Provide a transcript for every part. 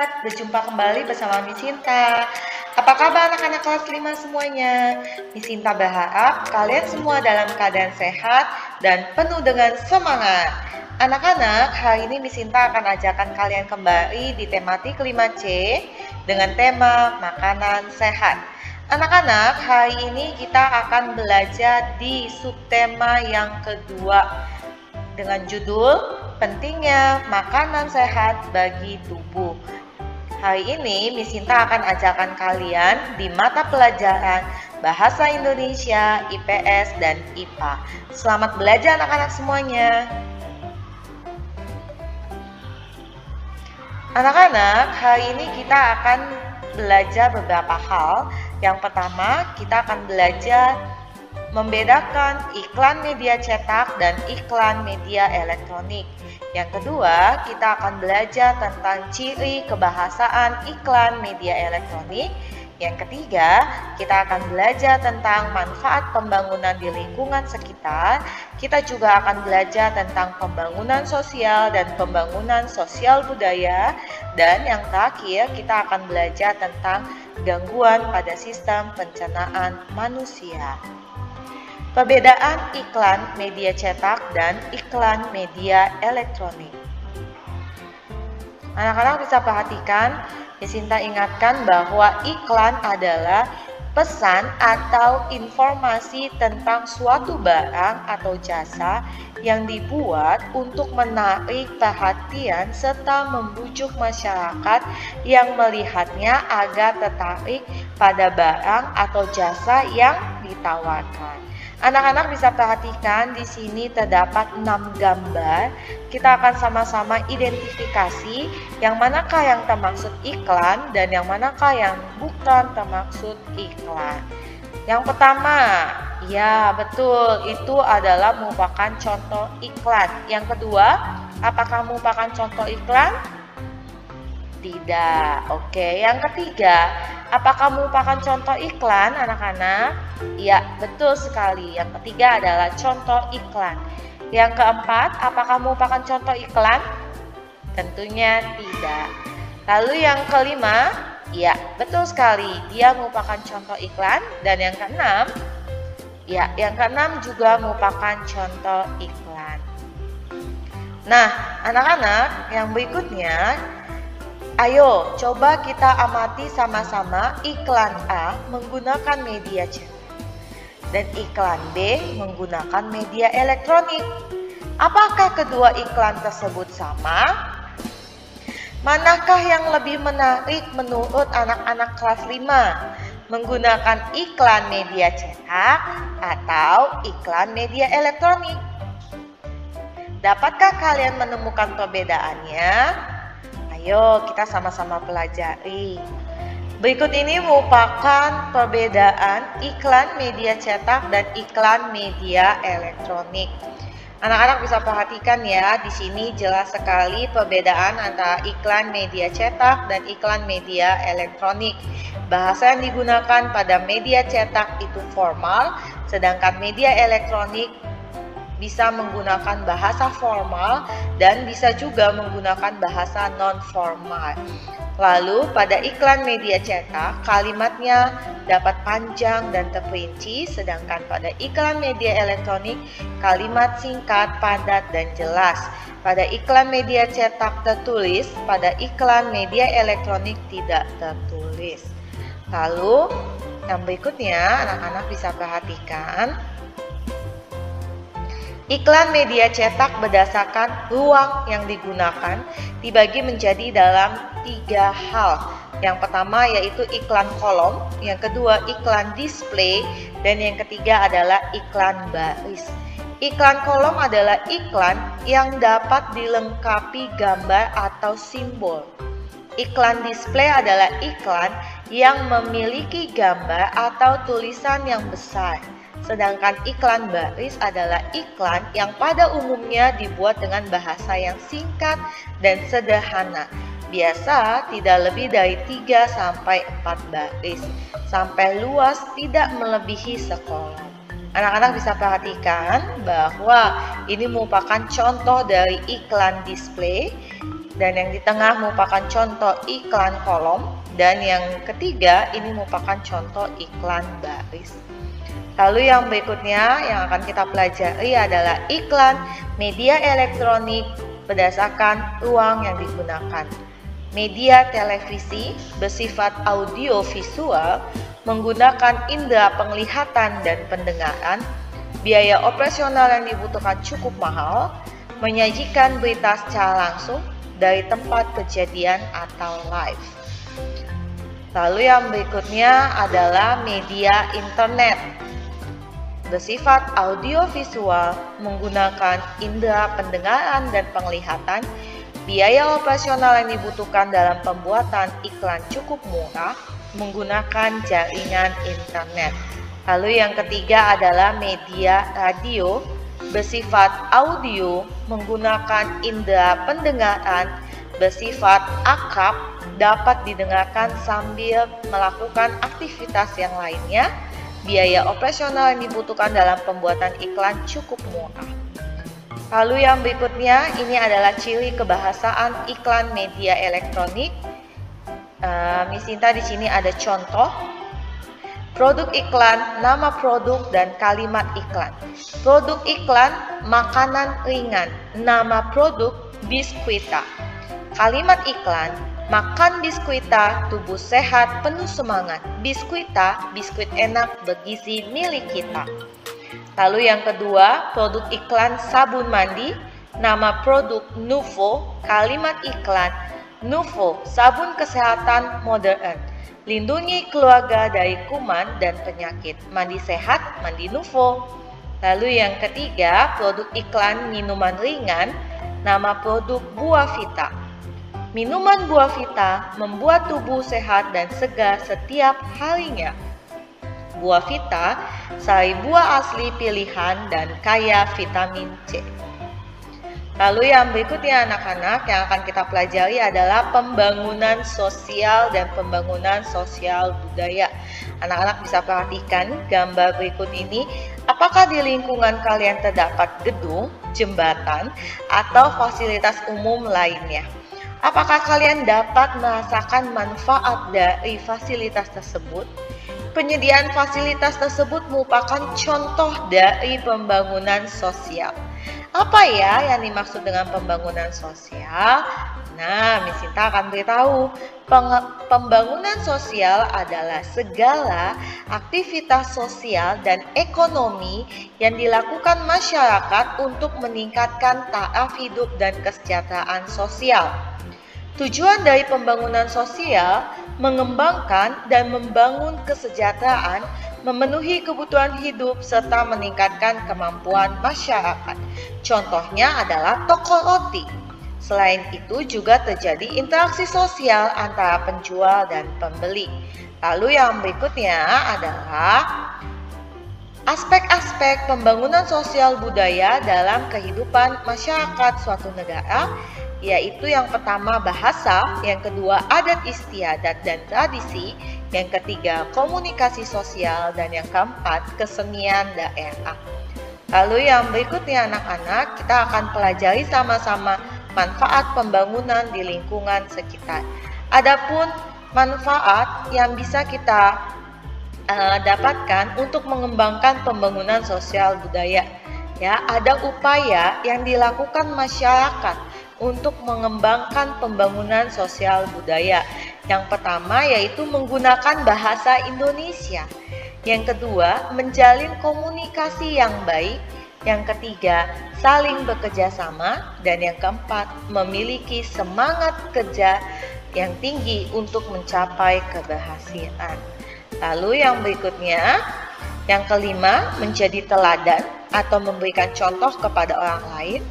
sehat, berjumpa kembali bersama Miss Sinta. Apa kabar anak-anak kelas 5 semuanya? Miss Sinta berharap kalian semua dalam keadaan sehat dan penuh dengan semangat. Anak-anak, hari ini Miss Sinta akan ajarkan kalian kembali di tematik 5C dengan tema makanan sehat. Anak-anak, hari ini kita akan belajar di subtema yang kedua dengan judul pentingnya makanan sehat bagi tubuh. Hari ini Miss Sinta akan ajarkan kalian di mata pelajaran Bahasa Indonesia, IPS, dan IPA. Selamat belajar anak-anak semuanya. Anak-anak, hari ini kita akan belajar beberapa hal. Yang pertama, kita akan belajar membedakan iklan media cetak dan iklan media elektronik. Yang kedua, kita akan belajar tentang ciri kebahasaan iklan media elektronik. Yang ketiga, kita akan belajar tentang manfaat pembangunan di lingkungan sekitar. Kita juga akan belajar tentang pembangunan sosial dan pembangunan sosial budaya. Dan yang terakhir, kita akan belajar tentang gangguan pada sistem pencernaan manusia. Perbedaan iklan media cetak dan iklan media elektronik. Anak-anak bisa perhatikan, Miss Sinta ingatkan bahwa iklan adalah pesan atau informasi tentang suatu barang atau jasa yang dibuat untuk menarik perhatian serta membujuk masyarakat yang melihatnya agar tertarik pada barang atau jasa yang ditawarkan. Anak-anak bisa perhatikan di sini terdapat 6 gambar. Kita akan sama-sama identifikasi yang manakah yang termaksud iklan dan yang manakah yang bukan termaksud iklan. Yang pertama, ya betul, itu adalah merupakan contoh iklan. Yang kedua, apakah merupakan contoh iklan? Tidak. Oke, yang ketiga, apakah merupakan contoh iklan anak-anak? Ya, betul sekali. Yang ketiga adalah contoh iklan. Yang keempat, apakah merupakan contoh iklan? Tentunya tidak. Lalu yang kelima, ya, betul sekali. Dia merupakan contoh iklan. Dan yang keenam, ya, yang keenam juga merupakan contoh iklan. Nah, anak-anak, yang berikutnya, ayo coba kita amati sama-sama iklan A menggunakan media cetak dan iklan B menggunakan media elektronik. Apakah kedua iklan tersebut sama? Manakah yang lebih menarik menurut anak-anak kelas 5? Menggunakan iklan media cetak atau iklan media elektronik? Dapatkah kalian menemukan perbedaannya? Ayo kita sama-sama pelajari. Berikut ini merupakan perbedaan iklan media cetak dan iklan media elektronik. Anak-anak bisa perhatikan ya, di sini jelas sekali perbedaan antara iklan media cetak dan iklan media elektronik. Bahasa yang digunakan pada media cetak itu formal, sedangkan media elektronik bisa menggunakan bahasa formal dan bisa juga menggunakan bahasa non-formal. Lalu pada iklan media cetak, kalimatnya dapat panjang dan terperinci, sedangkan pada iklan media elektronik, kalimat singkat, padat, dan jelas. Pada iklan media cetak tertulis, pada iklan media elektronik tidak tertulis. Lalu yang berikutnya, anak-anak bisa perhatikan, iklan media cetak berdasarkan ruang yang digunakan dibagi menjadi dalam 3 hal. Yang pertama yaitu iklan kolom, yang kedua iklan display, dan yang ketiga adalah iklan baris. Iklan kolom adalah iklan yang dapat dilengkapi gambar atau simbol. Iklan display adalah iklan yang memiliki gambar atau tulisan yang besar. Sedangkan iklan baris adalah iklan yang pada umumnya dibuat dengan bahasa yang singkat dan sederhana. Biasa tidak lebih dari 3-4 baris, sampai luas tidak melebihi sekolah. Anak-anak bisa perhatikan bahwa ini merupakan contoh dari iklan display. Dan yang di tengah merupakan contoh iklan kolom. Dan yang ketiga ini merupakan contoh iklan baris. Lalu yang berikutnya yang akan kita pelajari adalah iklan media elektronik berdasarkan ruang yang digunakan. Media televisi bersifat audio visual menggunakan indera penglihatan dan pendengaran. Biaya operasional yang dibutuhkan cukup mahal, menyajikan berita secara langsung dari tempat kejadian atau live. Lalu yang berikutnya adalah media internet. Bersifat audiovisual menggunakan indera pendengaran dan penglihatan. Biaya operasional yang dibutuhkan dalam pembuatan iklan cukup murah menggunakan jaringan internet. Lalu yang ketiga adalah media radio. Bersifat audio menggunakan indera pendengaran, bersifat akrab, dapat didengarkan sambil melakukan aktivitas yang lainnya. Biaya operasional yang dibutuhkan dalam pembuatan iklan cukup murah. Lalu yang berikutnya ini adalah ciri kebahasaan iklan media elektronik. Miss Sinta di sini ada contoh. Produk iklan, nama produk, dan kalimat iklan. Produk iklan, makanan ringan. Nama produk, biskuita. Kalimat iklan, makan biskuita, tubuh sehat, penuh semangat. Biskuita, biskuit enak, bergizi milik kita. Lalu yang kedua, produk iklan sabun mandi. Nama produk, Nuvo. Kalimat iklan, Nuvo, sabun kesehatan modern. Lindungi keluarga dari kuman dan penyakit. Mandi sehat, mandi Nuvo. Lalu yang ketiga, produk iklan minuman ringan. Nama produk Buah Vita. Minuman Buah Vita membuat tubuh sehat dan segar setiap harinya. Buah Vita, sari buah asli pilihan dan kaya vitamin C. Lalu yang berikutnya anak-anak yang akan kita pelajari adalah pembangunan sosial dan pembangunan sosial budaya. Anak-anak bisa perhatikan gambar berikut ini. Apakah di lingkungan kalian terdapat gedung, jembatan, atau fasilitas umum lainnya? Apakah kalian dapat merasakan manfaat dari fasilitas tersebut? Penyediaan fasilitas tersebut merupakan contoh dari pembangunan sosial. Apa ya yang dimaksud dengan pembangunan sosial? Nah, Miss Sinta akan beritahu. Pembangunan sosial adalah segala aktivitas sosial dan ekonomi yang dilakukan masyarakat untuk meningkatkan taraf hidup dan kesejahteraan sosial. Tujuan dari pembangunan sosial mengembangkan dan membangun kesejahteraan, memenuhi kebutuhan hidup, serta meningkatkan kemampuan masyarakat. Contohnya adalah toko roti. Selain itu juga terjadi interaksi sosial antara penjual dan pembeli. Lalu yang berikutnya adalah aspek-aspek pembangunan sosial budaya dalam kehidupan masyarakat suatu negara, yaitu yang pertama bahasa, yang kedua adat istiadat dan tradisi, yang ketiga komunikasi sosial, dan yang keempat kesenian daerah. Lalu yang berikutnya anak-anak, kita akan pelajari sama-sama manfaat pembangunan di lingkungan sekitar. Adapun manfaat yang bisa kita dapatkan untuk mengembangkan pembangunan sosial budaya, ya, ada upaya yang dilakukan masyarakat untuk mengembangkan pembangunan sosial budaya. Yang pertama yaitu menggunakan bahasa Indonesia. Yang kedua, menjalin komunikasi yang baik. Yang ketiga, saling bekerja sama. Dan yang keempat, memiliki semangat kerja yang tinggi untuk mencapai keberhasilan. Lalu yang berikutnya, yang kelima, menjadi teladan atau memberikan contoh kepada orang lain.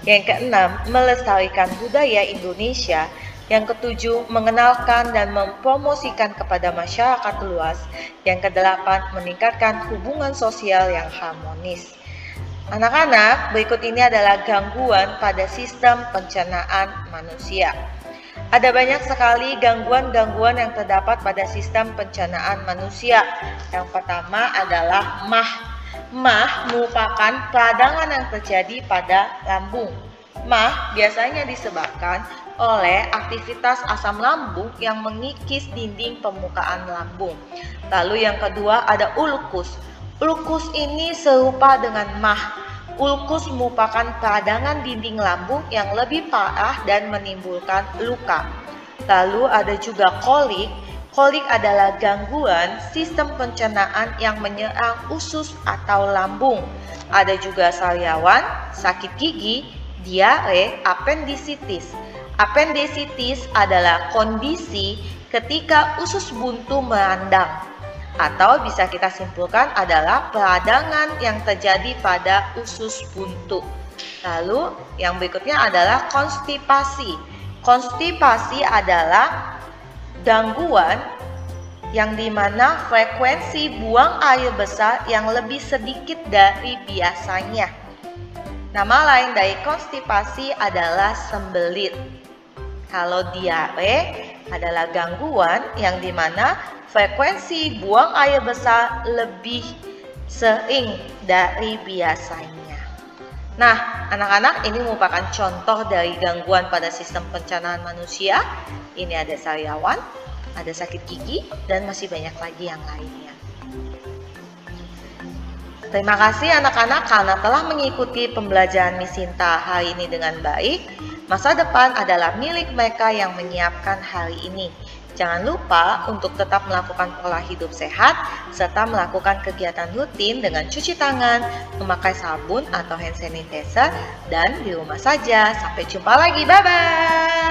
Yang keenam, melestarikan budaya Indonesia. Yang ketujuh, mengenalkan dan mempromosikan kepada masyarakat luas. Yang kedelapan, meningkatkan hubungan sosial yang harmonis. Anak-anak, berikut ini adalah gangguan pada sistem pencernaan manusia. Ada banyak sekali gangguan-gangguan yang terdapat pada sistem pencernaan manusia. Yang pertama adalah MAH. MAH merupakan peradangan yang terjadi pada lambung. MAH biasanya disebabkan oleh aktivitas asam lambung yang mengikis dinding permukaan lambung. Lalu yang kedua ada ulkus. Ulkus ini serupa dengan MAH. Ulkus merupakan peradangan dinding lambung yang lebih parah dan menimbulkan luka. Lalu ada juga kolik. Kolik adalah gangguan sistem pencernaan yang menyerang usus atau lambung. Ada juga sariawan, sakit gigi, diare, appendisitis. Appendisitis adalah kondisi ketika usus buntu merandang, atau bisa kita simpulkan adalah peradangan yang terjadi pada usus buntu. Lalu yang berikutnya adalah konstipasi. Konstipasi adalah gangguan yang dimana frekuensi buang air besar yang lebih sedikit dari biasanya. Nama lain dari konstipasi adalah sembelit. Kalau diare adalah gangguan yang dimana frekuensi buang air besar lebih sering dari biasanya. Nah, anak-anak, ini merupakan contoh dari gangguan pada sistem pencernaan manusia. Ini ada sariawan, ada sakit gigi, dan masih banyak lagi yang lainnya. Terima kasih anak-anak karena telah mengikuti pembelajaran Miss Sinta hari ini dengan baik. Masa depan adalah milik mereka yang menyiapkan hari ini. Jangan lupa untuk tetap melakukan pola hidup sehat, serta melakukan kegiatan rutin dengan cuci tangan, memakai sabun atau hand sanitizer, dan di rumah saja. Sampai jumpa lagi, bye-bye!